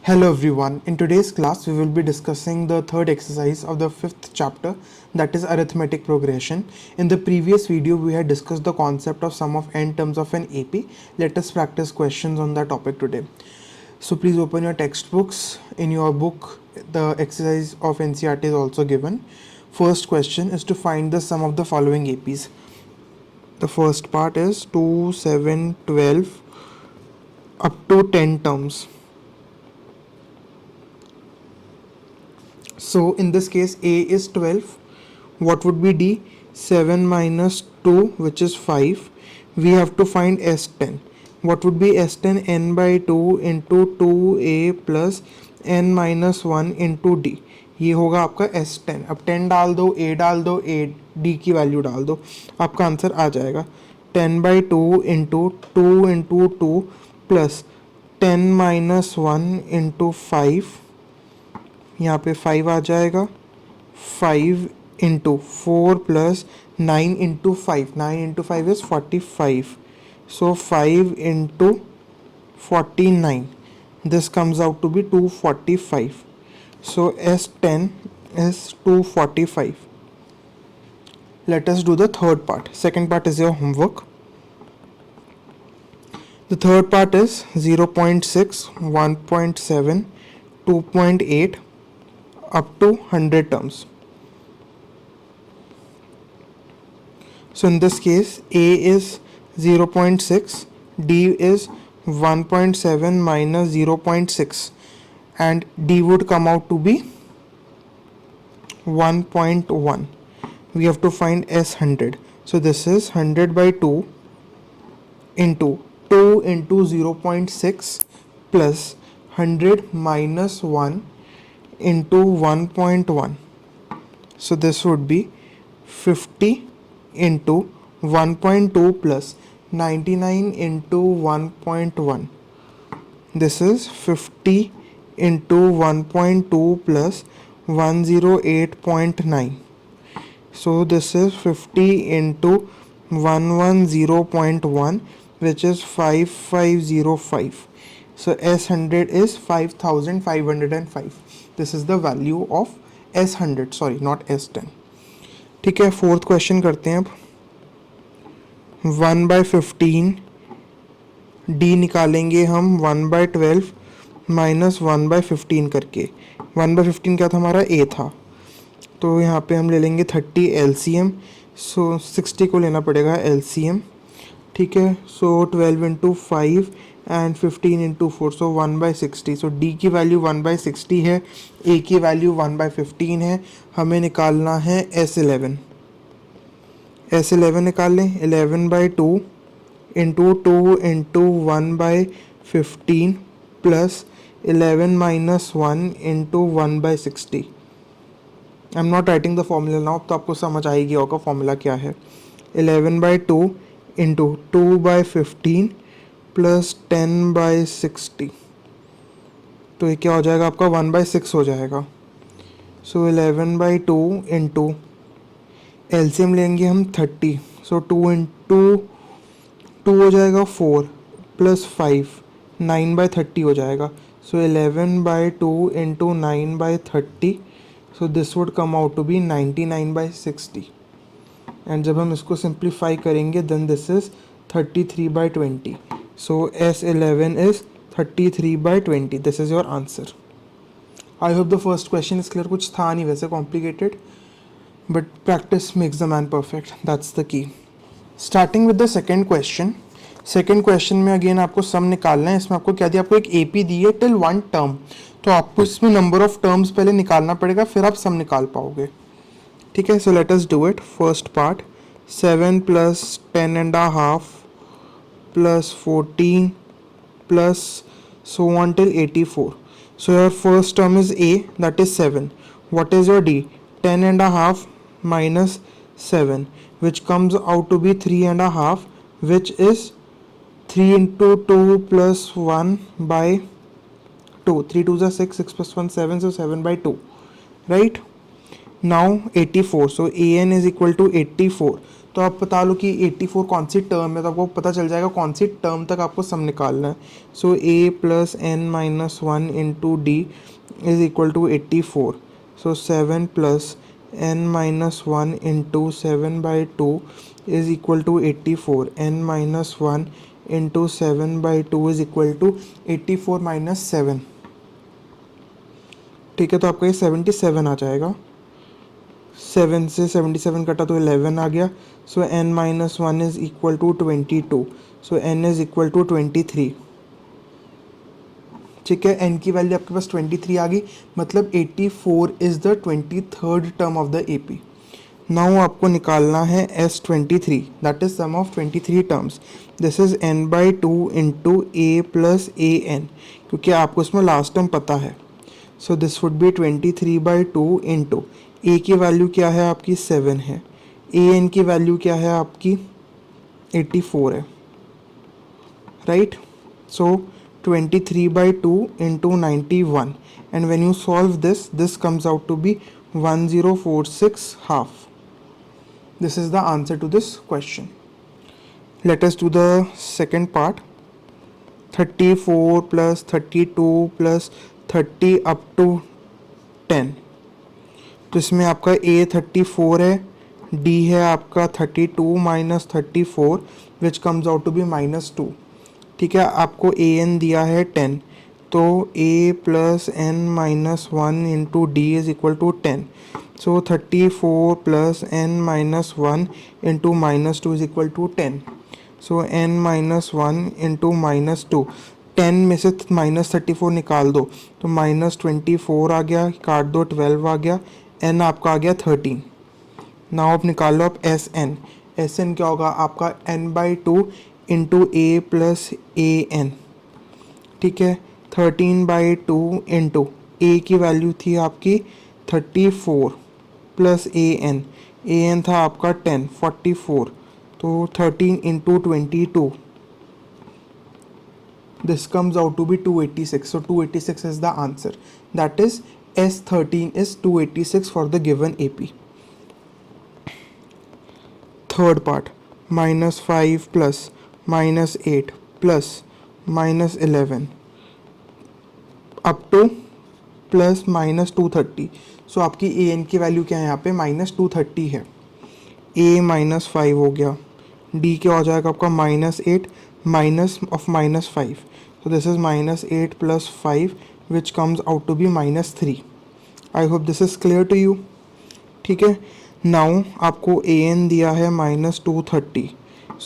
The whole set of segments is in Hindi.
Hello everyone, in today's class we will be discussing the third exercise of the fifth chapter, that is arithmetic progression. In the previous video we had discussed the concept of sum of n terms of an AP. Let us practice questions on that topic today. So please open your textbooks. In your book the exercise of NCERT is also given. First question is to find the sum of the following APs. The first part is 2, 7, 12 up to 10 terms. So in this case A is 12. What would be D? 7 minus 2, which is 5. We have to find S10. What would be S10? N by 2 into 2A plus N minus 1 into D. ये होगा आपका S10. अब 10 डाल दो, A डाल दो, D की वैल्यू डाल दो, आपका आंसर आ जाएगा 10 by 2 into 2 plus 10 minus 1 into 5. यहाँ पे 5 आ जाएगा, 5 into 4 plus 9 into 5. 9 into 5 is 45. So 5 into 49, this comes out to be 245. So S10 is 245. Let us do the third part. Second part is your homework. The third part is 0.6, 1.7, 2.8 up to 100 terms. So in this case A is 0.6, D is 1.7 minus 0.6, and D would come out to be 1.1. We have to find S100. So this is 100 by 2 into 0.6 plus 100 minus 1 into 1.1. So this would be 50 into 1.2 plus 99 into 1.1. This is 50 into 1.2 plus 108.9. So this is 50 into 110.1, which is 5505. So S100 is 5505. This is the value of S100, sorry, not S10. ठीक है, फोर्थ क्वेश्चन करते हैं अब. 1 by 15, D निकालेंगे हम 1 by 12 माइनस 1 by 15 करके. 1 by 15 क्या था हमारा? A था. तो यहाँ पे हम ले लेंगे 30 LCM. सो 60 को लेना पड़ेगा LCM. ठीक है, सो 12 into 5 and 15 into 4, so 1 by 60. So D की वैल्यू 1 by 60 है, A की वैल्यू 1 by 15 है. हमें निकालना है S11. S11 निकाल लें. 11 by 2 into 2 into 1 by 15 plus 11 minus 1 into 1 by 60. I am not writing the formula now, तो आपको समझ आएगी होगा फॉर्मूला क्या है. 11 by 2 into 2 by 15 plus 10 by 60. तो ये क्या हो जाएगा आपका? 1 by 6 हो जाएगा. सो 11 by 2 इंटू एलसीएम लेंगे हम 30. सो 2 इंटू 2 हो जाएगा 4 प्लस 5, 9 by 30 हो जाएगा. So 11 by 2 into 9 by 30. So this would come out to be 99 by 60. And जब हम इसको सिंप्लीफाई करेंगे then this is 33 by 20. So S11 is 33 by 20. This is your answer. I hope the first question is clear. कुछ था नहीं वैसे complicated, but practice makes the man perfect, that's the key. Starting with the second question. Second question में अगेन आपको सम निकालना है. इसमें आपको क्या दिया? आपको एक AP दी है टिल 1 टर्म. तो आपको इसमें नंबर ऑफ टर्म्स पहले निकालना पड़ेगा, फिर आप सम निकाल पाओगे. ठीक है, so let us do it. First part 7 plus 10 and a half plus 14 plus so on till 84. So your first term is A, that is 7. What is your D? 10 and a half minus 7, which comes out to be 3 and a half, which is 3 into 2 plus 1 by 2. 3 2s are 6, 6 plus 1 7, so 7 by 2, right? Now 84, so AN is equal to 84. तो आप बता लो कि 84 कौन सी टर्म है, तो आपको पता चल जाएगा कौन सी टर्म तक आपको सम निकालना है. So A plus N minus one into D is equal to 84. So 7 plus N minus one into 7/2 is equal to 84. N minus one into 7/2 is equal to 84 minus 7. ठीक है, तो आपका ये 77 आ जाएगा. 7 से 77 कटा तो 11 आ गया. So n minus one is equal to 22. So n is equal to 23. ठीक है, n की वैल्यू आपके पास 23 आ गई, मतलब 84 is the 23rd term of the AP. Now आपको निकालना है S23, that is sum of 23 terms. This is n/2 into a plus A N, क्योंकि आपको इसमें लास्ट टर्म पता है. So this would be 23/2 into A की वैल्यू क्या है आपकी 7 है, ए एन की वैल्यू क्या है आपकी 84 है, right. So 23/2 into 91, and when you solve this comes out to be 1046 half. This is the answer to this question. Let us do the second part. 34 plus 32 plus 30 up to 10. तो इसमें आपका A 34 है, D है आपका 32 minus 34 which comes out to be -2. ठीक है, आपको ए एन दिया है 10, तो A plus N minus one into D is equal to 10. So 34 plus N minus one into -2 is equal to 10. So n minus one into -2, 10 में से -34 निकाल दो तो -24 आ गया, काट दो 12 आ गया, n आपका आ गया 13. नाउ आप निकाल लो आप Sn. Sn क्या होगा आपका n/2 इंटू ए प्लस ए एन. ठीक है, 13/2 इंटू ए की वैल्यू थी आपकी 34 प्लस ए एन था आपका 10 44, तो 13 into 22, this comes out to be 286. So 286 is the answer. That is S13 is 286 for the given AP. Third part, -5 plus -8 plus -11 up to plus -230. सो आपकी ए एन की वैल्यू क्या है यहाँ पे -230 है. ए -5 हो गया, डी क्या हो जाएगा आपका -8 minus of -5. So this is -8 plus 5 which comes out to be -3. I hope this is clear to you. ठीक है, now आपको a n दिया है -230.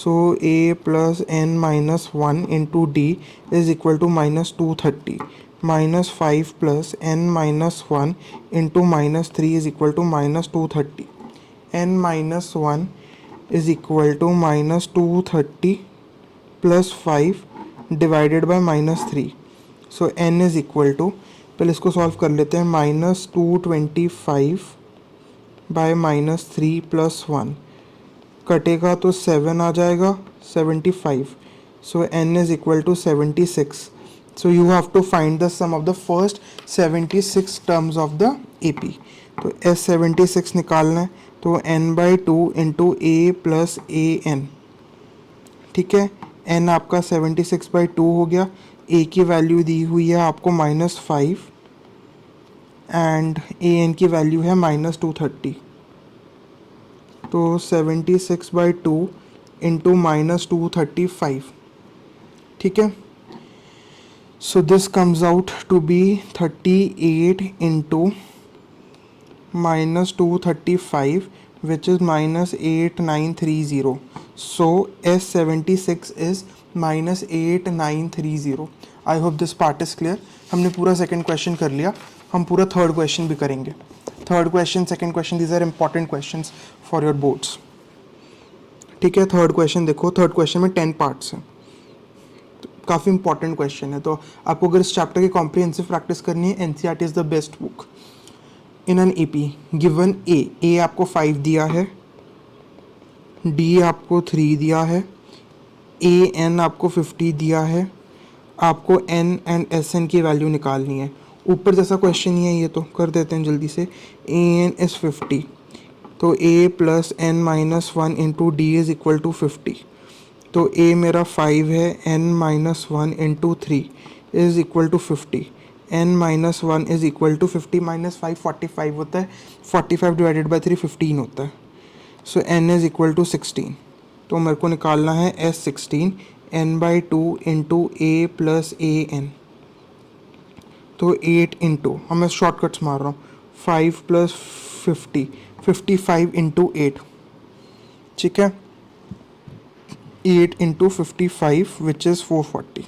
So a plus n minus 1 into d is equal to -230. -5 plus n minus 1 into -3 is equal to -230. n minus 1 is equal to -230 plus 5 divided by -3. So n is equal to, पहले इसको सॉल्व कर लेते हैं, -225 बाय -3 प्लस 1 कटेगा तो 7 आ जाएगा 75. So n is equal to 76. So you have to find the sum of the first 76 terms of the AP. तो S76 निकालना है, तो n/2 इंटू ए प्लस ए एन. ठीक है, n आपका 76/2 हो गया, a की वैल्यू दी हुई है आपको -5 एंड ए एन की वैल्यू है -230. तो 76/2 इंटू -235. ठीक है, so this comes out to be 38 into -235 which is -8930. So S76 is -8930. I hope this part is clear. हमने पूरा सेकंड क्वेश्चन कर लिया, हम पूरा थर्ड क्वेश्चन भी करेंगे. Third question, second question, these are important questions for your boards. ठीक है, थर्ड क्वेश्चन देखो, थर्ड क्वेश्चन में 10 पार्ट्स हैं, काफ़ी इंपॉर्टेंट क्वेश्चन है. तो आपको अगर इस चैप्टर की कॉम्प्रिहेंसिव प्रैक्टिस करनी है, NCERT is the best book. In an AP given A आपको 5 दिया है, D आपको 3 दिया है, AN आपको 50 दिया है, आपको N एंड SN की वैल्यू निकालनी है. ऊपर जैसा क्वेश्चन ही है ये, तो कर देते हैं जल्दी से. AN इज़ 50, तो a plus n minus one into D is equal to 50। तो a मेरा 5 है, n minus one into three is equal to 50। n minus one is equal to 50 minus 5 45 होता है, 45 डिवाइडेड बाई 3 15 होता है। So n is equal to 16। तो मेरे को निकालना है S16 n by two into A plus A N. तो 8 इंटू, हम मैं शॉर्टकट्स मार रहा हूँ, 5 प्लस 50 55 इंटू 8, ठीक है। 8 इंटू 55 विच इज़ 440।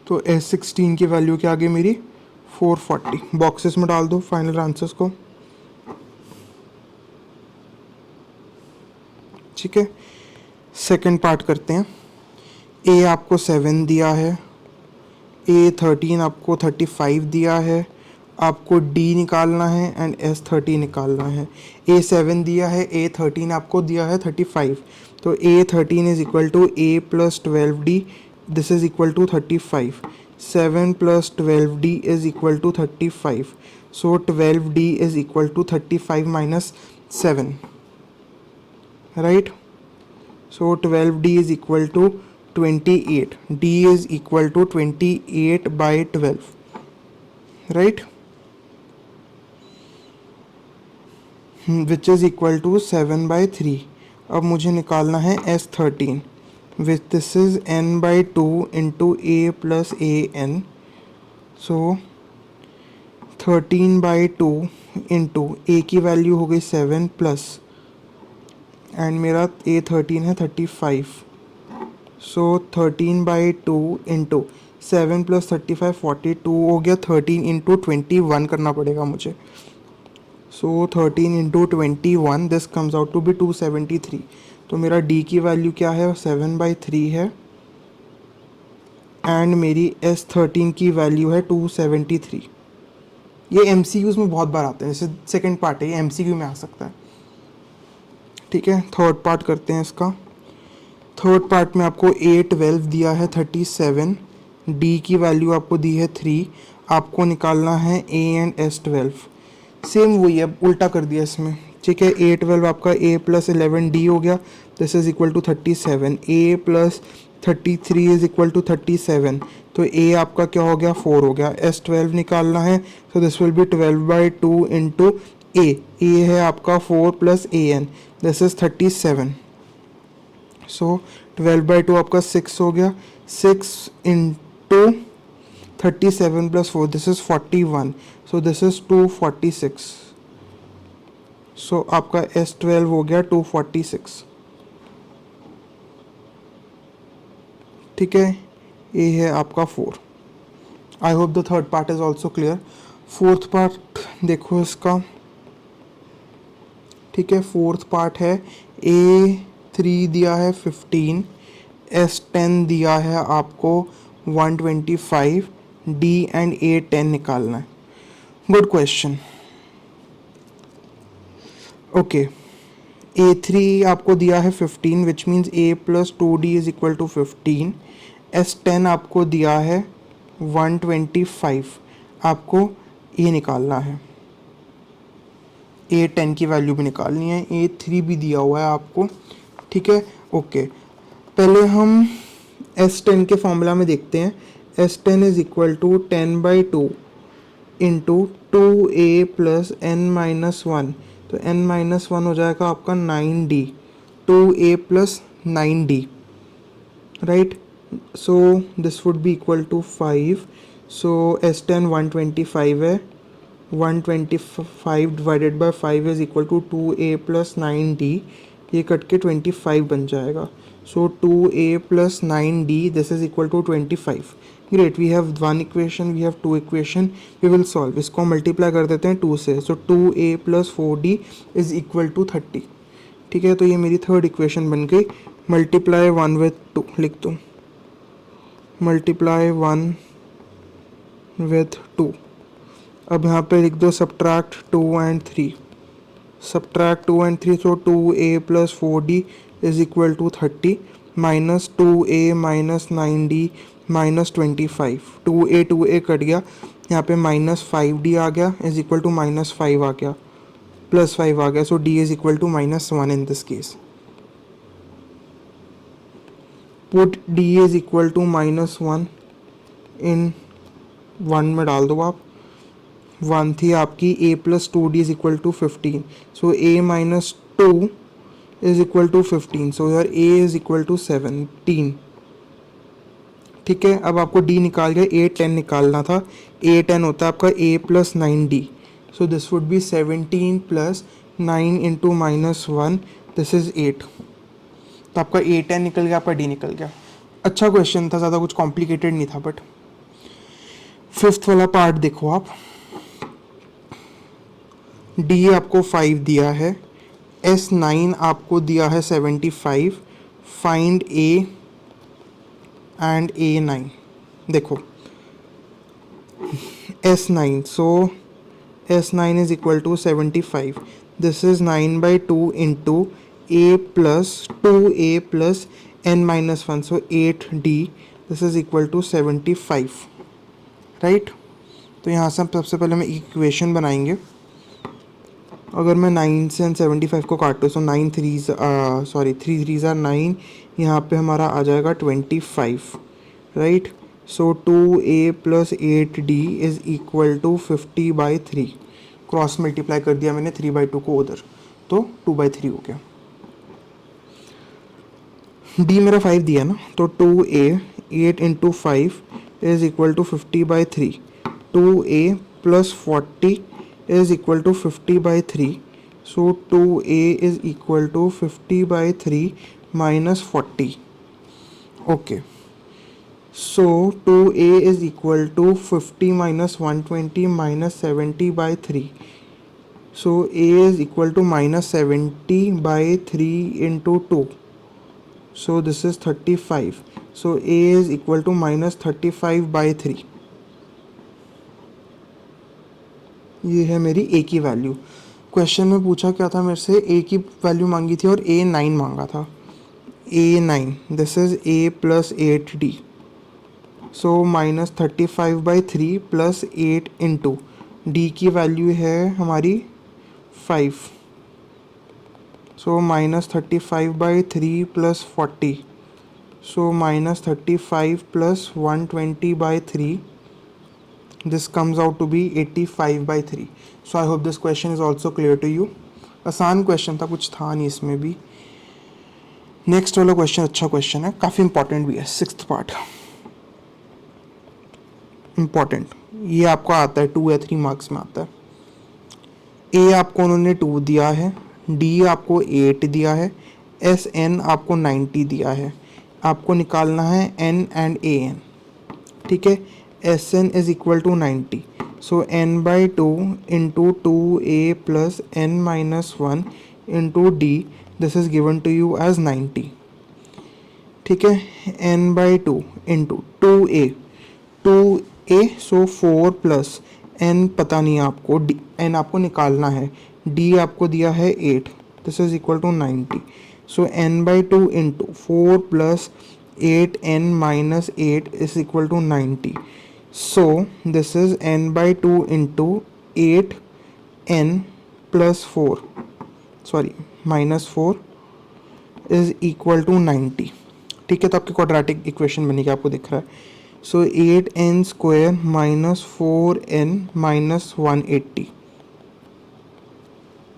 तो S16 की वैल्यू क्या आ गई मेरी 440। बॉक्सेस में डाल दो फाइनल आंसर्स को, ठीक है। सेकंड पार्ट करते हैं। A आपको 7 दिया है, A13 आपको 35 दिया है, आपको D निकालना है एंड S30 निकालना है। A7 दिया है, A13 आपको दिया है 35। तो A13 is equal to A plus 12D, this is equal to 35। 7 plus 12D is equal to 35। So 12D is equal to 35 minus 7, right. So 12D is equal to 28. D is equal to 28 by 12, right? Which is equal to 7 by 3. अब मुझे निकालना है S13, which this is n by 2 into A plus a n. So 13 by 2 into A की वैल्यू हो गई 7 प्लस, एंड मेरा A13 है 35। सो 13 बाई टू इंटू 7 प्लस 35 42 हो गया। 13 इंटू 21 करना पड़ेगा मुझे। So 13 into 21 this comes out to be 273। तो मेरा D की वैल्यू क्या है 7 बाई 3 है, एंड मेरी S13 की वैल्यू है 273। ये MCQs में बहुत बार आते हैं, जैसे सेकेंड पार्ट है, ये MCQ में आ सकता है, ठीक है। थर्ड पार्ट करते हैं इसका। थर्ड पार्ट में आपको A12 दिया है 37, D की वैल्यू आपको दी है 3, आपको निकालना है A एंड S12। सेम वही है, उल्टा कर दिया इसमें, ठीक है। A12 आपका A प्लस 11D हो गया, this is equal to 37। A plus 33 is equal to 37। तो A आपका क्या हो गया 4 हो गया। S12 निकालना है, so this will be 12 by 2 into A है आपका 4 plus AN, this is 37। So 12 by 2 आपका 6 हो गया। 6 into 37 plus 4, this is 41। So this is 246। सो आपका S12 हो गया 246, ठीक है। ये है आपका 4। आई hope the third part is also clear. Fourth part देखो इसका, ठीक है। फोर्थ पार्ट है A3 दिया है 15, S10 दिया है आपको 125, D एंड A10 निकालना है। Good question. ओके, A3 आपको दिया है 15 which means A plus 2D is equal to 15। S10 आपको दिया है 125, आपको ये निकालना है, A10 की वैल्यू भी निकालनी है। A3 भी दिया हुआ है आपको, ठीक है। ओके, पहले हम S10 के फॉर्मूला में देखते हैं। S10 is equal to 10 by 2 into 2A plus n minus 1। तो n माइनस 1 हो जाएगा आपका 9D, 2A plus 9D, right. So this would be equal to 5। So S10 125 है, 125 divided by 5 is equal to 2A plus 9D, ये कट के 25 बन जाएगा। So 2A plus 9D this is equal to 25। Great, we have one equation, we have two equation, we will solve. इसको मल्टीप्लाई कर देते हैं 2 से। सो 2A plus 4D is equal to 30, ठीक है। तो ये मेरी थर्ड इक्वेशन बन गई। मल्टीप्लाई 1 विथ 2 लिख दो, मल्टीप्लाई 1 विथ 2। अब यहाँ पे लिख दो subtract 2 and 3, subtract 2 and 3। So 2A plus 4D is equal to 30 minus 2A minus 9D minus 25। 2A कट गया, यहाँ पे माइनस 5D आ गया इज इक्वल टू माइनस 5 आ गया। प्लस 5 आ गया. So d is equal to -1 in this case. Put d is equal to -1 in 1 में डाल दो आप. 1 थी आपकी a plus 2d is equal to 15. So a minus 2 is equal to 15. So यार a इज इक्वल टू 17. ठीक है, अब आपको d निकाल गया, a 10 निकालना था. a 10 होता है आपका a plus 9d. So this would B 17 plus 9 into -1. This is 8. तो आपका a 10 निकल गया, आपका d निकल गया. अच्छा क्वेश्चन था, ज़्यादा कुछ कॉम्प्लिकेटेड नहीं था. बट फिफ्थ वाला पार्ट देखो आप. d आपको 5 दिया है, S9 आपको दिया है 75. Find a and A9. देखो S9, so S9 is equal to 75. This is 9/2 into a plus 2a plus n-1. So 8d. This is equal to 75. Right. तो यहाँ से हम सबसे पहले हम इक्वेशन बनाएंगे. अगर मैं 9 से 75 को काटूँ, सो 9 3 सॉरी 3 3 ज़ार 9. यहाँ पे हमारा आ जाएगा 25. Right. So 2a plus 8d is equal to 50/3. Cross multiply कर दिया मैंने 3/2 को उधर, तो 2/3 हो गया. d मेरा 5 दिया ना, तो 2a 8 into 5 is equal to 50/3. 2a plus 40 is equal to 50/3. So 2a is equal to 50/3 minus 40. Okay. So 2a is equal to 50 minus 120 minus 70/3. So a is equal to minus 70/3 into 2. So this is 35. So a is equal to minus 35/3. ये है मेरी a की वैल्यू. क्वेश्चन में पूछा क्या था मेरे से, a की वैल्यू मांगी थी और A9 मांगा था. A9, this is a plus 8d. So minus 35/3 plus 8 into d की वैल्यू है हमारी 5. So minus 35/3 plus 40. So minus 35 plus 120/3. This comes out to be 85/3. So I hope this question is also clear to you. आसान क्वेश्चन था, कुछ था नहीं इसमें भी. नेक्स्ट वाला क्वेश्चन अच्छा क्वेश्चन है, काफ़ी इंपॉर्टेंट भी है. Sixth part important. ये आपको आता है 2 या 3 मार्क्स में आता है. a आपको उन्होंने 2 दिया है, d आपको 8 दिया है, Sn आपको 90 दिया है. आपको निकालना है n एंड an. ठीक है. Sn is equal to 90. So n/2 into 2a plus n-1 into d. This is given to you as 90. ठीक है. n/2 into 2a. 2a so 4 plus n पता नहीं आपको, n आपको निकालना है, d आपको दिया है 8. This is equal to 90. So n/2 into 4 plus 8n minus 8 is equal to 90. So this is n/2 into 8n plus 4, sorry minus 4 is equal to 90. ठीक है. तो आपकी क्वाड्रेटिक इक्वेशन बनेगी, आपको दिख रहा है. So 8n square minus 4n minus 180.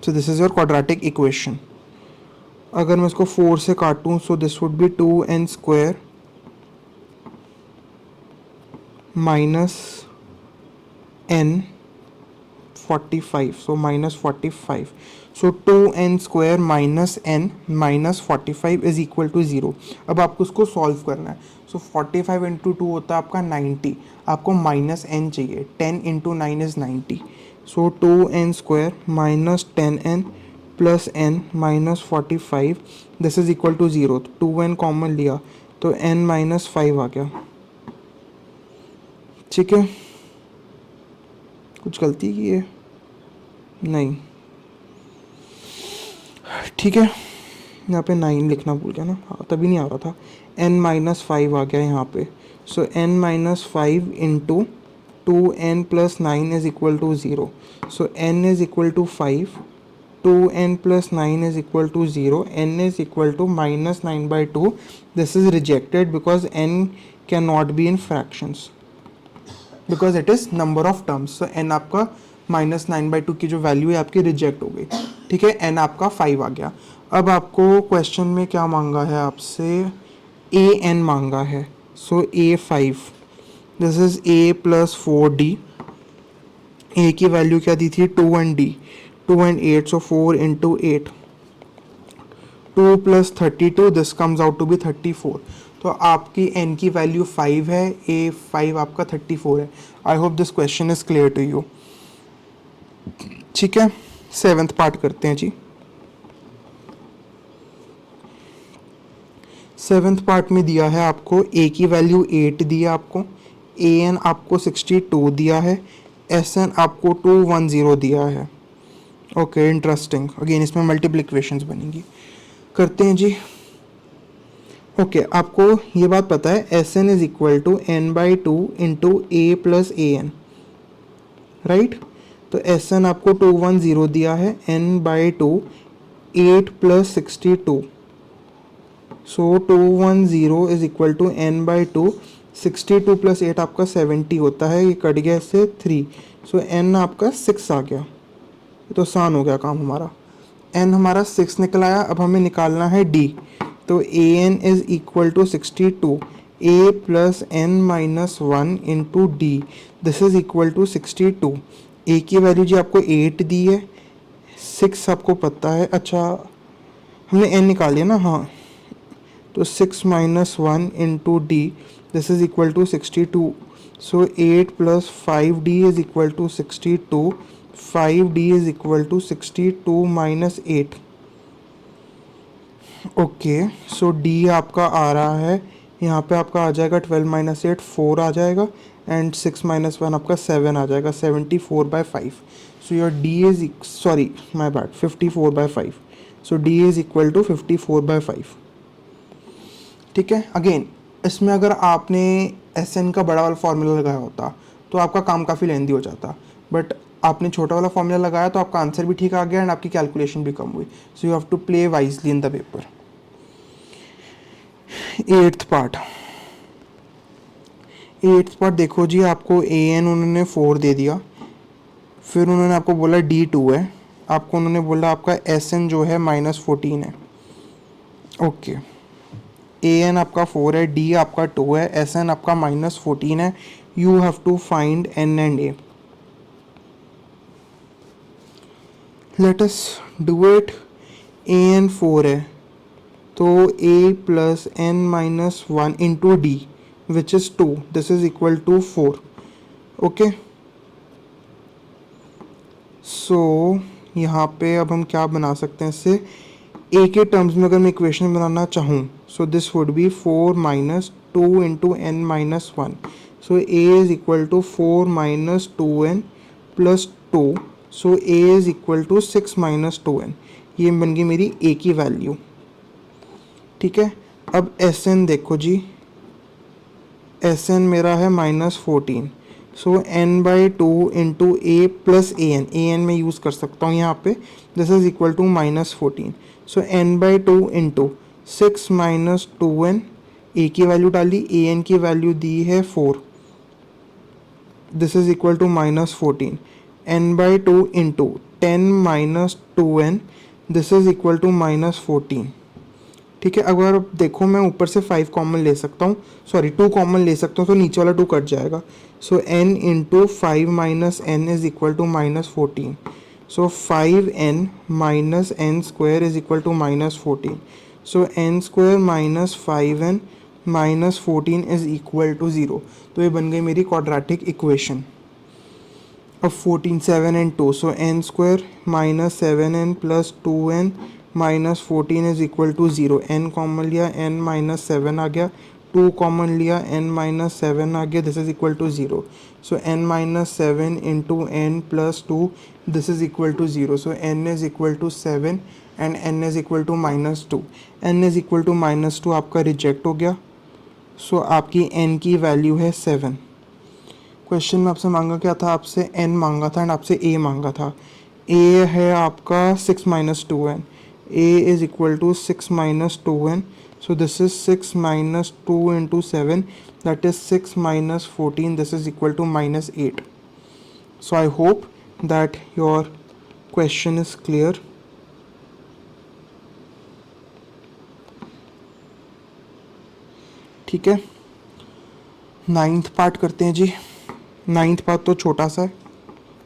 So this is your quadratic equation. अगर मैं इसको 4 से काटूँ, so this would be 2n square minus n 45. So minus 45. So 2n square minus n minus 45 is equal to 0. अब आपको उसको सॉल्व करना है. So 45 into 2 होता है आपका 90. आपको माइनस n चाहिए. 10 into 9 is 90. So 2n square minus 10n plus n minus 45. This is equal to 0. 2n common लिया तो n minus 5 आ गया. ठीक है. कुछ गलती की है? नहीं. ठीक है. यहाँ पे 9 लिखना भूल गया ना, हाँ तभी नहीं आ रहा था. n-5 आ गया यहाँ पे. सो n-5 into 2n plus 9 is equal to 0. So n is equal to 5 2n plus 9 is equal to 0, n is equal to minus 9 by 2. This is rejected because n cannot be in fractions because it is number of terms. So n आपका माइनस 9/2 की जो वैल्यू है आपकी रिजेक्ट हो गई. ठीक है, n आपका 5 आ गया. अब आपको क्वेश्चन में क्या मांगा है आपसे, ए एन मांगा है. सो a5, this is a plus 4d. ए की वैल्यू क्या दी थी, 2 and d, 2 and 8, so 4 into 8, 2 plus 32, this comes out to be 34. तो आपकी n की वैल्यू 5 है, a5 आपका 34 है. I hope this question is clear to you. ठीक है, 7th पार्ट करते हैं जी. 7th पार्ट में दिया है आपको a की वैल्यू 8 दिया आपको, an आपको 62 दिया है, sn आपको 210 दिया है. Okay, interesting. अगेन इसमें मल्टीपल इक्वेशंस बनेंगी. करते हैं जी. ओके, आपको ये बात पता है S N is equal to N by 2 into A plus A N, right. तो एस एन आपको 210 दिया है, N by 2 8 plus 62, so 210 is equal to N by 2, 62 plus 8 आपका 70 होता है, ये कट गया इससे 3, सो एन आपका 6 आ गया. ये तो आसान हो गया काम हमारा. एन हमारा 6 निकल आया. अब हमें निकालना है डी. तो A N is equal to 62 A plus N minus 1 into D, this is equal to 62. A की वैल्यू जी आपको 8 दी है, 6 आपको पता है. अच्छा, हमने एन निकाल लिया ना, हाँ. तो 6 minus 1 into D, this is equal to 62. So 8 plus 5d is equal to 62. 5d is equal to 62 minus 8. Okay, so D आपका आ रहा है, यहाँ पे आपका आ जाएगा 12 माइनस 8 4 आ जाएगा, एंड 6 माइनस 1 आपका 7 आ जाएगा, 74/5. So your D is, sorry my bad, 54/5. So D is equal to 54/5. ठीक है. अगेन इसमें अगर आपने एस एन का बड़ा वाला फॉर्मूला लगाया होता तो आपका काम काफ़ी लेंदी हो जाता, बट आपने छोटा वाला फॉर्मूला लगाया तो आपका आंसर भी ठीक आ गया एंड आपकी कैलकुलेशन भी कम हुई. So you have to play wisely in the paper. 8th part. 8th part देखो जी, आपको ए एन उन्होंने 4 दे दिया, फिर उन्होंने आपको बोला डी 2 है, आपको उन्होंने बोला आपका एस एन जो है -14 है. ओके, ए एन आपका 4 है, डी आपका 2 है, एस एन आपका -14 है. You have to find N and A. Let us do it. A N 4 है, तो a plus N minus 1 into D which is 2, this is equal to 4. Okay, so यहाँ पे अब हम क्या बना सकते हैं इससे, a के टर्म्स में अगर मैं इक्वेशन बनाना चाहूँ, so this would be 4 minus 2 into N minus 1. So a is equal to 4 minus 2n plus 2, so a is equal to 6 minus 2n. ये बन गई मेरी a की वैल्यू. ठीक है. अब एस एन देखो जी, एस एन मेरा है -14, so n by 2 into A plus A N में यूज़ कर सकता हूँ यहाँ पे, this is equal to -14. So n by 2 into 6 minus 2n, A की वैल्यू डाली, ए एन की वैल्यू दी है 4, this is equal to -14. n by 2 into 10 minus 2n, this is equal to -14. ठीक है. अगर देखो मैं ऊपर से 5 कॉमन ले सकता हूँ, सॉरी 2 कॉमन ले सकता हूँ, तो नीचे वाला 2 कट जाएगा. So n into 5 minus n is equal to -14. So 5n minus n square is equal to -14. So n square minus 5n minus 14 is equal to 0. तो ये बन गई मेरी क्वाड्रेटिक इक्वेशन. अब 14 7 and 2, so n square minus 7n plus 2n minus 14 is equal to 0. n common लिया, n माइनस 7 आ गया, 2 कॉमन लिया, n माइनस 7 आ गया, this is equal to 0. So n minus 7 into n plus 2, this is equal to 0. So n is equal to 7 and n is equal to -2. n is equal to -2 आपका रिजेक्ट हो गया. सो आपकी n की वैल्यू है 7. क्वेश्चन में आपसे मांगा क्या था, आपसे n मांगा था एंड आपसे a मांगा था. ए है आपका 6 minus 2n, A is equal to 6 minus 2n, so this is 6 minus 2 into 7, that is 6 minus 14, this is equal to minus 8. So I hope that your question is clear. ठीक है, नाइन्थ पार्ट करते हैं जी। नाइन्थ पार्ट तो छोटा सा है,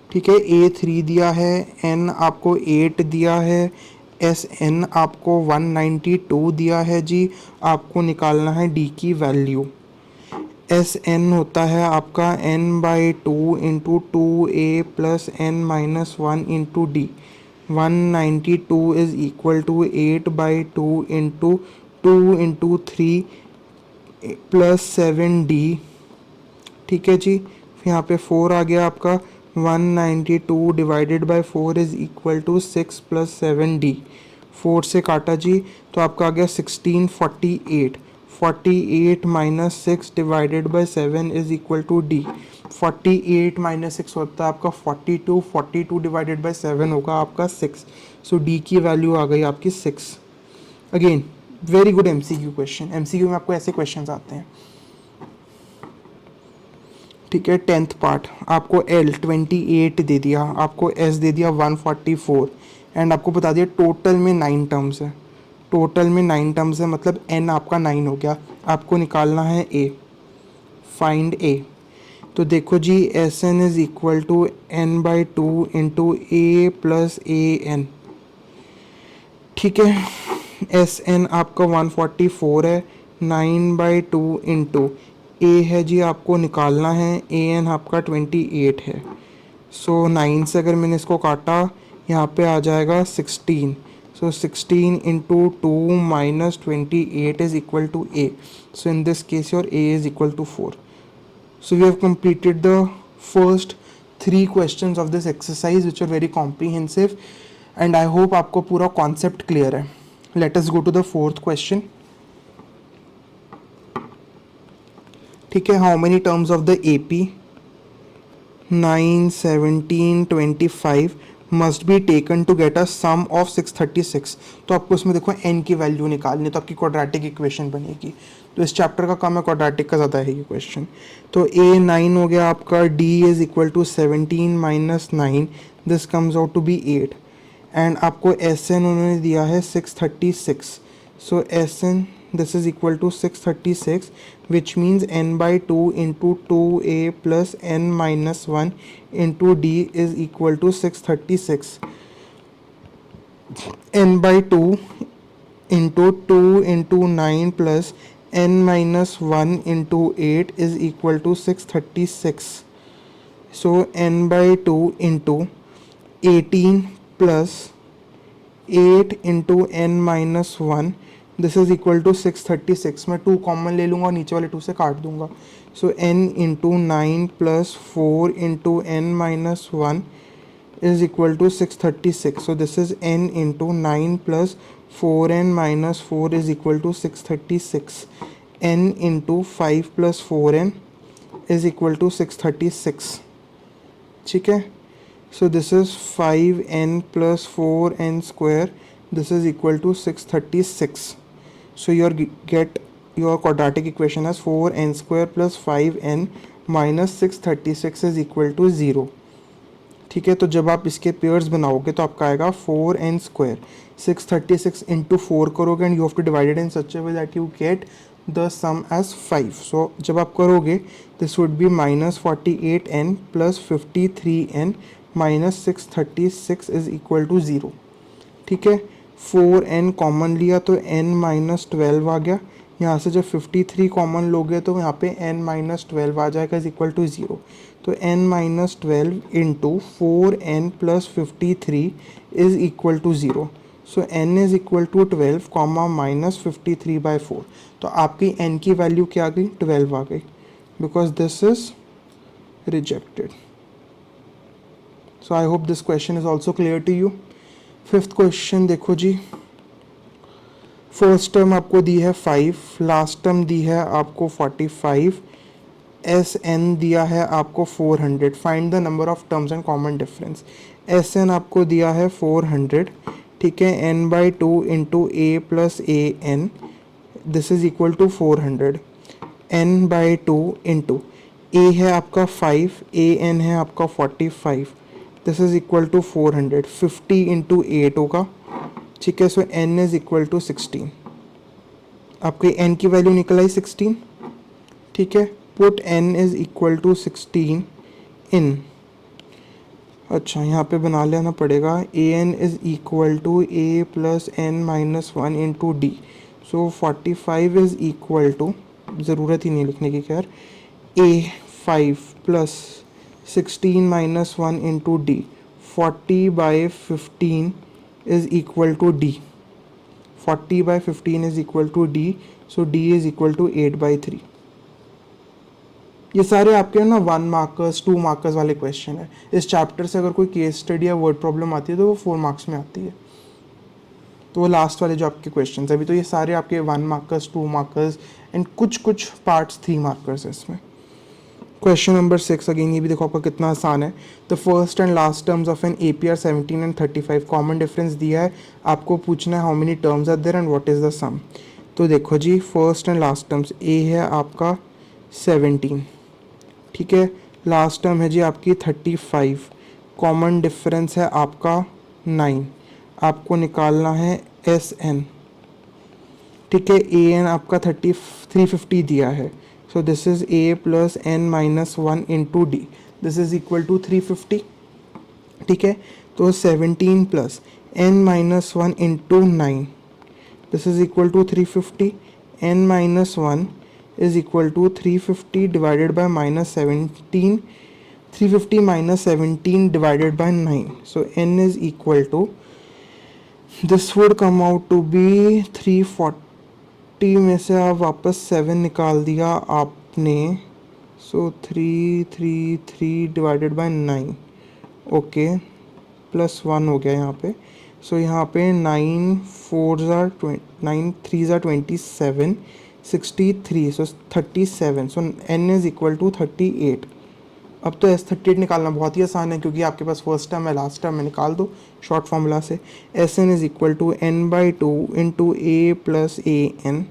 ठीक है। ए 3 दिया है, एन आपको 8 दिया है, एस एन आपको 192 दिया है जी। आपको निकालना है डी की वैल्यू। एस एन होता है आपका N by two into two A plus N minus one into D. 192 is equal to 8 by two into three plus 7d। ठीक है जी, यहाँ पे 4 आ गया आपका। 192 divided by 4 is equal to 6 plus 7d। 4 से काटा जी तो आपका आ गया 1648। 48 minus 6 divided by 7 is equal to d। 48 minus 6 होता है आपका 42। 42 डिवाइडेड बाई 7 होगा आपका 6। सो d की वैल्यू आ गई आपकी 6। Again very good MCQ question. MCQ में आपको ऐसे क्वेश्चंस आते हैं, ठीक है। 10th पार्ट आपको L 28 दे दिया, आपको S दे दिया 144 एंड आपको बता दिया टोटल में 9 टर्म्स है। टोटल में 9 टर्म्स है मतलब N आपका 9 हो गया। आपको निकालना है A, फाइंड A। तो देखो जी S N is equal to N by two into A plus A N, ठीक है। एस एन आपका 144 है, 9 बाई टू इंटू ए है जी आपको निकालना है, ए एन आपका 28 है। सो 9 से अगर मैंने इसको काटा यहाँ पे आ जाएगा 16। So 16 into two minus 28 is equal to A. So in this case your A is equal to 4. So we have completed the first 3 questions of this exercise which are very comprehensive and I hope आपको पूरा concept clear है. Let us go to the 4th question. ठीक है, how many terms of the AP 9, 17, 25 must be taken to get a sum of 636. तो आपको इसमें देखो n की वैल्यू निकालनी है तो आपकी क्वाड्रेटिक इक्वेशन बनेगी। तो इस चैप्टर का काम है क्वाड्रेटिक का, ज़्यादा है ये क्वेश्चन। तो a 9 हो गया आपका, d is equal to 17 minus 9, this comes out to be 8 and आपको एस एन उन्होंने दिया है 636। So S N this is equal to 636 which means n by 2 into 2a plus n minus 1 into d is equal to 636. n by 2 into 2 into 9 plus n minus 1 into 8 is equal to 636. So n by 2 into 18 plus 8 into n minus 1 this is equal to 636। मैं 2 कॉमन ले लूँगा और नीचे वाले 2 से काट दूंगा। So n into 9 plus 4 into n minus 1 is equal to 636। So this is n into 9 plus 4n minus 4 is equal to 636। n into 5 plus 4n is equal to 636, ठीक है। So this is 5n plus 4n square, this is equal to 636. So your quadratic equation as 4n square plus 5n minus 636 is equal to 0. ठीक है, तो जब आप इसके पेयर्स बनाओगे तो आपका आएगा 4n square 636 into 4 करोगे and you have to divide it in such a way that you get the sum as 5. So जब आप करोगे this would be minus 48n plus 53n minus 636 is equal to 0. ठीक है, 4n कॉमन लिया तो n माइनस 12 आ गया। यहाँ से जब 53 कॉमन लोगे तो यहाँ पे n माइनस 12 आ जाएगा इज इक्वल टू 0। तो n minus 12 into 4n plus 53 is equal to 0। So n is equal to 12 comma minus 53 by 4। तो आपकी n की वैल्यू क्या आ गई, 12 आ गई, because this is rejected. So I hope this question is also clear to you. 5th question देखो जी, फर्स्ट टर्म आपको दी है 5, लास्ट टर्म दी है आपको 45 एस एन दिया है आपको 400, find the number of terms and common difference. S N आपको दिया है 400, ठीक है, N by two into A plus A N, this is equal to 400, N by two into A है आपका 5, ए एन है आपका 45, this is equal to 400, 50 into 8 होगा, ठीक है। So N is equal to 16, आपके एन की वैल्यू निकल आई 16, ठीक है। Put N is equal to 16 in, अच्छा यहाँ पे बना लेना पड़ेगा, A N is equal to A plus N minus one into D. So 45 is equal to, ज़रूरत ही नहीं लिखने की खैर, A 5 plus 16 minus one into D, 40/15 is equal to D, 40/15 is equal to D, so D is equal to 8/3। ये सारे आपके ना 1 मार्कर्स 2 मार्कर्स वाले क्वेश्चन है। इस चैप्टर से अगर कोई केस स्टडी या वर्ड प्रॉब्लम आती है तो वो 4 मार्क्स में आती है, तो वो लास्ट वाले जो आपके क्वेश्चन अभी, तो ये सारे आपके 1 मार्कर्स 2 मार्कर्स एंड कुछ पार्ट्स 3 मार्कर्स है इसमें। क्वेश्चन नंबर 6, अगेन ये भी देखो आपका कितना आसान है। The first and last terms of an APR 17 and 35, common difference दिया है, आपको पूछना है how many terms are there and what is the sum. तो देखो जी, first and last terms, A है आपका 17, ठीक है, लास्ट टर्म है जी आपकी 35, कॉमन डिफरेंस है आपका 9, आपको निकालना है एस एन, ठीक है। ए एन आपका 350 दिया है, so this is a plus N minus one into D, this is equal to 350, ठीक है। तो 17 plus N minus one into 9, this is equal to 350, n minus one is equal to 350 divided by minus 17, 350 minus 17 divided by 9, so n is equal to, this would come out to be 340 में से आप वापस 7 निकाल दिया आपने, so 333 divided by 9, okay, plus 1 हो गया यहाँ पे, सो यहाँ पे 9 4s are 9 3s are 27, 63, so 37, so n is equal to 38। अब तो S38 निकालना बहुत ही आसान है, क्योंकि आपके पास फर्स्ट टर्म है लास्ट टर्म है, निकाल दो शॉर्ट फार्मूला से। S N is equal to N by two into A plus A n,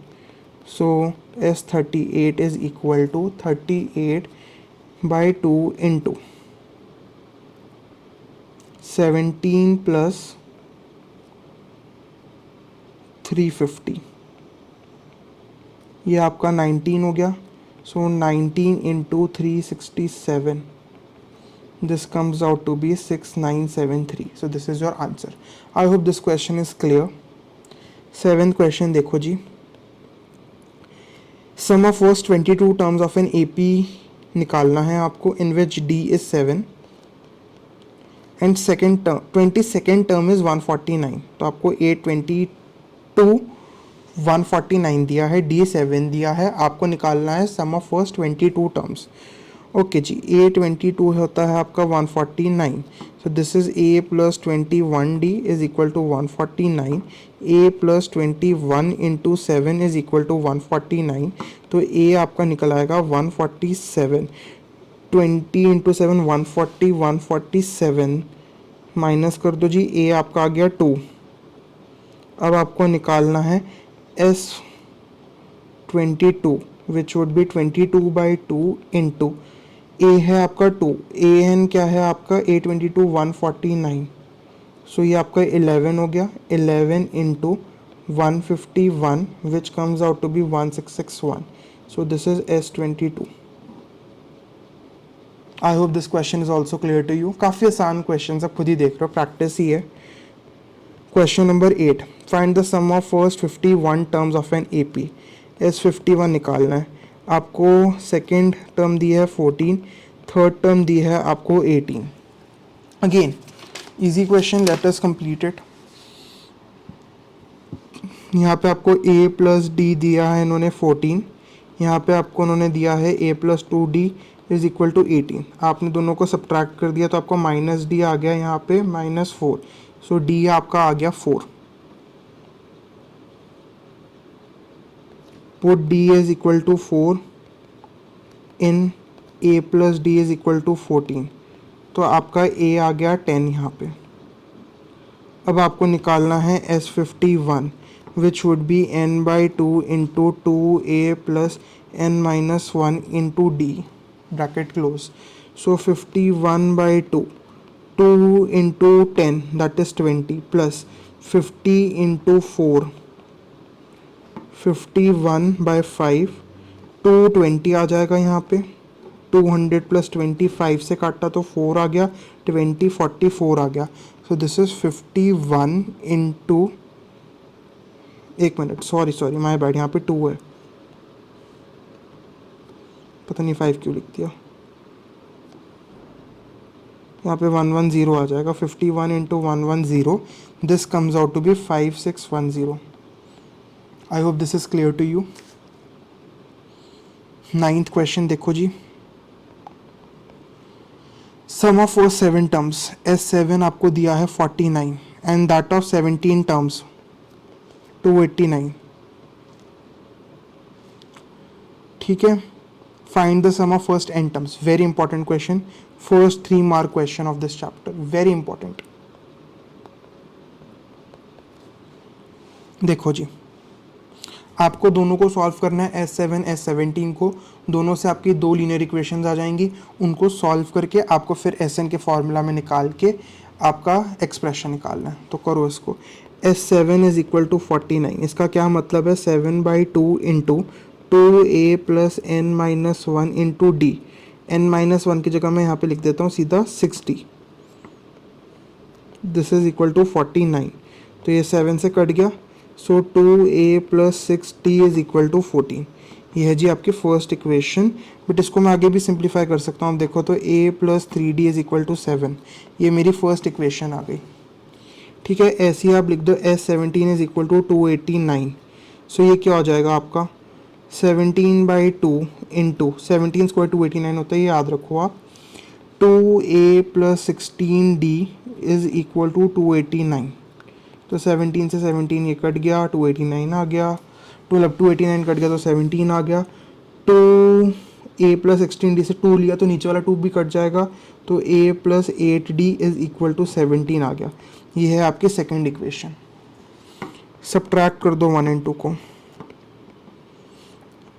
so S38 is equal to 38/2 into 17 plus 350, ये आपका 19 हो गया, सो 19 into 367, this comes out to be 6973, so this is your answer. I hope this question is clear. 7th question देखो जी, सम of first 22 terms of an AP निकालना है आपको, in which D is 7 and second term 22nd term is 149, तो आपको 822 149 दिया है, D7 दिया है, आपको निकालना है sum of first 22 terms. Okay जी, A22 होता है आपका 149, so this is A plus 21D is equal to 149, A plus 21 into 7 is equal to 149, तो A आपका निकल आएगा 147, 20 इंटू 7 140, 147 माइनस कर दो जी, A आपका आ गया 2। अब आपको निकालना है S22 which would be 22/2 into A है आपका 2, ए एन क्या है आपका A22 149, सो ये आपका 11 हो गया, 11 into 151 which comes out to be 1661, so this is S22। I hope this question is also clear to you. काफ़ी आसान क्वेश्चन आप खुद ही देख रहे हो, प्रैक्टिस ही है। Question number 8, find the sum of first 51 terms of an AP। S51 निकालना है आपको, सेकेंड टर्म दी है 14, थर्ड टर्म दी है आपको 18। Again easy question, let us complete it. यहाँ पे आपको A प्लस डी दिया है इन्होंने 14, यहाँ पे आपको उन्होंने दिया है A plus 2D is equal to 18, आपने दोनों को सब्ट्रैक्ट कर दिया तो आपको माइनस डी आ गया यहाँ पे -4, सो D आपका आ गया 4। Put D is equal to 4 in a plus d is equal to 14, तो आपका a आ गया 10 यहाँ पे। अब आपको निकालना है S51 which would B n by 2 into 2a plus n minus 1 into D, bracket close. So 51 by 2, 2 into 10 that is 20 plus 50 into 4, 51 by 5, 220 आ जाएगा यहाँ पे। 200 प्लस 25 से काटा तो 4 आ गया, 20 44 आ गया। सो दिस इज 51 इंटू, एक मिनट, सॉरी माय बैड, यहाँ पे 2 है, पता नहीं 5 क्यों लिख दिया। यहाँ पे 110 आ जाएगा। 51 into 110, this comes out to be 5610। I hope this is clear to you. 9th question देखो जी। सम ऑफ 7 टर्म्स, S7 आपको दिया है 49 एंड दैट ऑफ 17 टर्म्स 289। ठीक है, find the sum of first n terms. Very important question, first 3 mark question of this chapter, very important. देखो जी, आपको दोनों को सॉल्व करना है, S7 S17 को। दोनों से आपकी 2 लीनियर इक्वेशंस आ जाएंगी, उनको सॉल्व करके आपको फिर Sn के फॉर्मूला में निकाल के आपका एक्सप्रेशन निकालना है। तो करो इसको। S7 इज इक्वल टू 49, इसका क्या मतलब है, 7 by 2 into 2a plus n minus 1 into D. n minus 1 की जगह मैं यहाँ पे लिख देता हूँ सीधा 60, दिस इज इक्वल टू 49। तो ये 7 से कट गया, so 2a plus 6d is equal to 14। ये है जी आपकी फर्स्ट इक्वेशन, बट इसको मैं आगे भी सिंप्लीफाई कर सकता हूँ। देखो तो a plus 3d is equal to 7, ये मेरी फर्स्ट इक्वेशन आ गई। ठीक है, ऐसे ही आप लिख दो S17 इज इक्वल टू 289। सो ये क्या हो जाएगा आपका 17 बाई 2 इंटू 17 स्क्वायर 289 होता है, ये याद रखो आप। 2a plus 16d is equal to 289। तो 17 से 17 ये कट गया, 289 आ गया। 289 कट गया तो 17 आ गया। 2a प्लस 16d से 2 लिया तो नीचे वाला 2 भी कट जाएगा, तो a plus 8d is equal to 17 आ गया। ये है आपकी सेकेंड इक्वेशन। सब्ट्रैक्ट कर दो 1 and 2 को।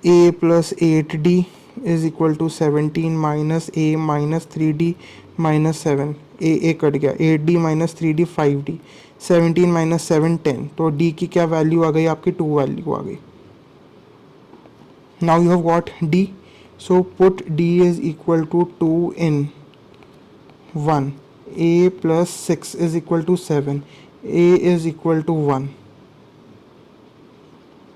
a plus 8d is equal to 17 minus a minus 3d minus 7, a cut गया, 8d minus 3d 5d, 17 minus 7 10, तो d की क्या वैल्यू आ गई आपकी, 2 वैल्यू आ गई। Now you have got d, so put d is equal to 2 in 1, a plus 6 is equal to 7, a is equal to 1।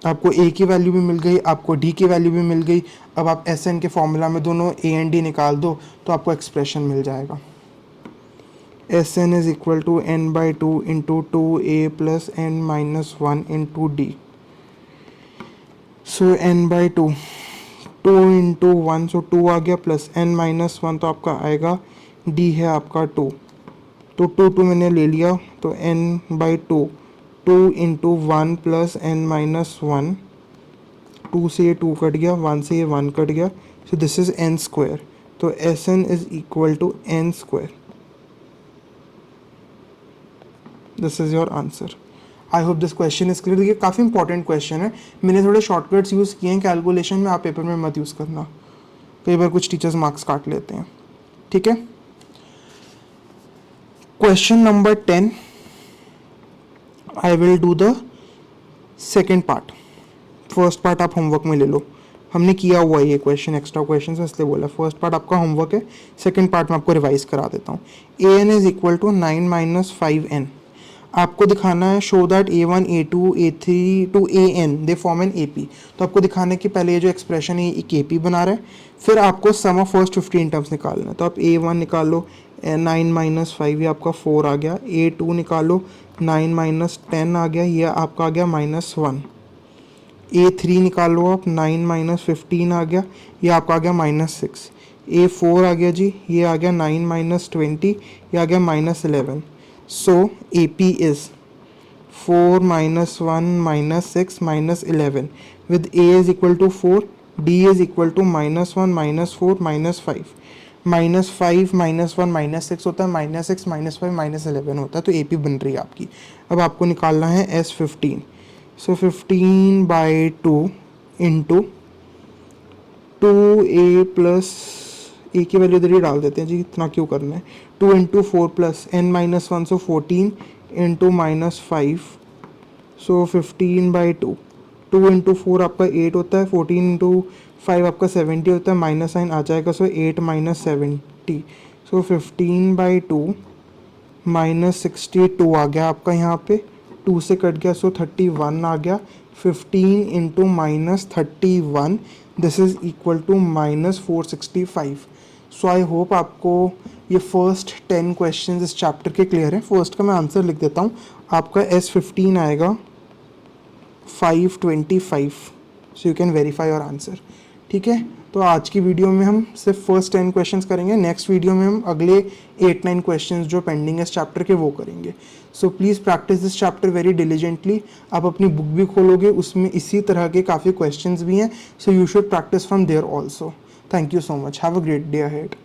आपको a की वैल्यू भी मिल गई, आपको d की वैल्यू भी मिल गई। अब आप Sn के फॉर्मूला में दोनों a एंड d निकाल दो तो आपको एक्सप्रेशन मिल जाएगा। Sn is equal to n by 2 into 2a plus n minus 1 into D. So n by 2, 2 into 1, so 2 आ गया, प्लस n माइनस 1 तो आपका आएगा, d है आपका 2, तो 2 मैंने ले लिया, तो n by 2, 2 into 1 plus n minus 1, 2 से ये 2 कट गया, 1 से ये 1 कट गया, so this is n square. तो Sn is equal to n square. This is your answer. I hope this question is clear. देखिए काफ़ी इंपॉर्टेंट क्वेश्चन है, मैंने थोड़े शॉर्टकट्स यूज़ किए हैं कैलकुलेशन में, आप पेपर में मत यूज़ करना, कई बार कुछ टीचर्स मार्क्स काट लेते हैं। ठीक है, question number 10, I will do the second part. First part आप होमवर्क में ले लो, हमने किया हुआ है ये क्वेश्चन, एक्स्ट्रा क्वेश्चन है इसलिए बोला। फर्स्ट पार्ट आपका होमवर्क है, सेकेंड पार्ट में आपको रिवाइज करा देता हूँ। an is equal to 9 minus 5n। आपको दिखाना है show that a1 a2 a3 to an they form an ap। तो आपको दिखाना है कि पहले ये जो एक्सप्रेशन है एक ap बना रहा है, फिर आपको सम ऑफ फर्स्ट 15 टर्म्स निकालना है। तो आप a1 निकालो, 9 माइनस 5 ये आपका 4 आ गया। a2 निकालो, 9 माइनस 10 आ गया, ये आपका आ गया माइनस 1। a3 निकालो आप, 9 माइनस 15 आ गया, ये आपका आ गया माइनस 6। a4 आ गया जी, ये आ गया 9 माइनस 20, ये आ गया minus 11। So AP is 4 minus 1 minus 6 minus 11 with a is equal to 4, d is equal to -1 -4 -5 -5 -1 -6 होता है, -6 -5 -11 होता है, तो ए पी बन रही है आपकी। अब आपको निकालना है S15। सो 15/2 इंटू 2a प्लस ए की वैल्यू इधर ही डाल देते हैं जी, इतना क्यों करना है। 2 इंटू 4 प्लस n-1 सो 14 इंटू -5 सो 15/2। 2 इंटू 4 आपका 8 होता है, 14 इंटू 5 आपका 70 होता है, माइनस साइन आ जाएगा, सो 8 - 70 सो 15/2 -62 आ गया आपका यहाँ पे, 2 से कट गया सो 31 आ गया। 15 into -31 this is equal to -465। So I hope आपको ये फर्स्ट 10 क्वेश्चन इस चैप्टर के क्लियर हैं। फर्स्ट का मैं आंसर लिख देता हूँ, आपका S15 आएगा 525। So you can verify your answer. ठीक है, तो आज की वीडियो में हम सिर्फ फर्स्ट 10 क्वेश्चंस करेंगे, नेक्स्ट वीडियो में हम अगले 8-9 क्वेश्चंस जो पेंडिंग है इस चैप्टर के वो करेंगे। So please practice this chapter very diligently. आप अपनी बुक भी खोलोगे, उसमें इसी तरह के काफ़ी क्वेश्चंस भी हैं, so you should practice from there also. Thank you so much, have a great day ahead.